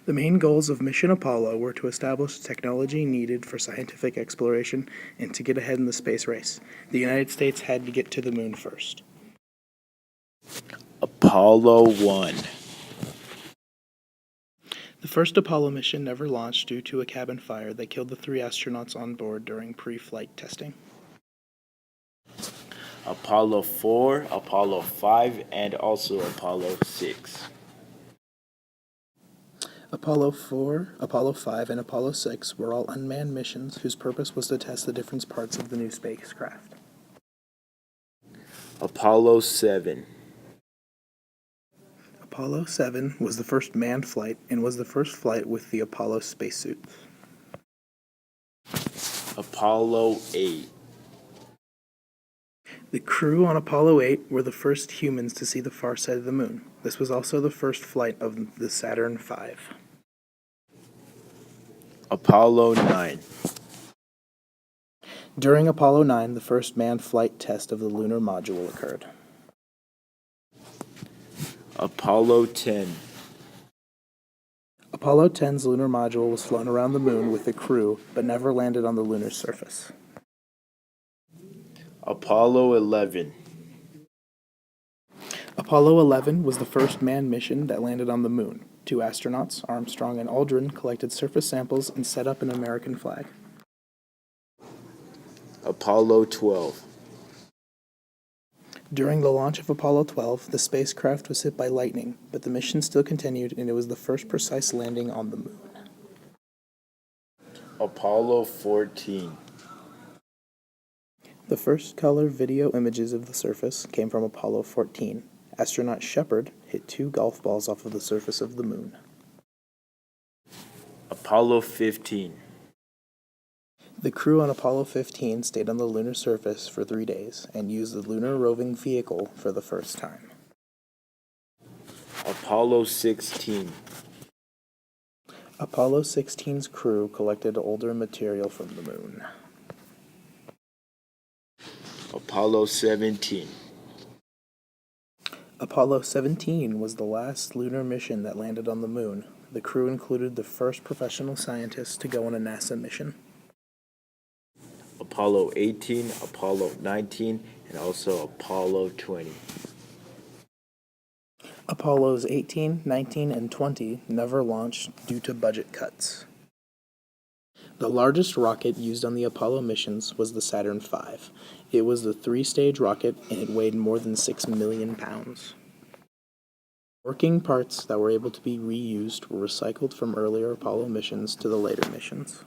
The main goals of Mission Apollo were to establish the technology needed for scientific exploration and to get ahead in the space race. The United States had to get to the moon first. Apollo 1. The first Apollo mission never launched due to a cabin fire that killed the 3 astronauts on board during pre-flight testing. Apollo 4, Apollo 5, and also Apollo 6. Apollo 4, Apollo 5, and Apollo 6 were all unmanned missions whose purpose was to test the different parts of the new spacecraft. Apollo 7. Apollo 7 was the first manned flight and was the first flight with the Apollo spacesuits. Apollo 8. The crew on Apollo 8 were the first humans to see the far side of the moon. This was also the first flight of the Saturn V. Apollo 9. During Apollo 9, the first manned flight test of the lunar module occurred. Apollo 10. Apollo 10's lunar module was flown around the moon with the crew, but never landed on the lunar surface. Apollo 11. Apollo 11 was the first manned mission that landed on the moon. 2 astronauts, Armstrong and Aldrin, collected surface samples and set up an American flag. Apollo 12. During the launch of Apollo 12, the spacecraft was hit by lightning, but the mission still continued and it was the first precise landing on the moon. Apollo 14. The first color video images of the surface came from Apollo 14. Astronaut Shepard hit 2 golf balls off of the surface of the moon. Apollo 15. The crew on Apollo 15 stayed on the lunar surface for 3 days and used the lunar roving vehicle for the first time. Apollo 16. Apollo 16's crew collected older material from the moon. Apollo 17. Apollo 17 was the last lunar mission that landed on the moon. The crew included the first professional scientists to go on a NASA mission. Apollo 18, Apollo 19, and also Apollo 20. Apollos 18, 19, and 20 never launched due to budget cuts. The largest rocket used on the Apollo missions was the Saturn V. It was the 3-stage rocket and it weighed more than 6 million pounds. Working parts that were able to be reused were recycled from earlier Apollo missions to the later missions.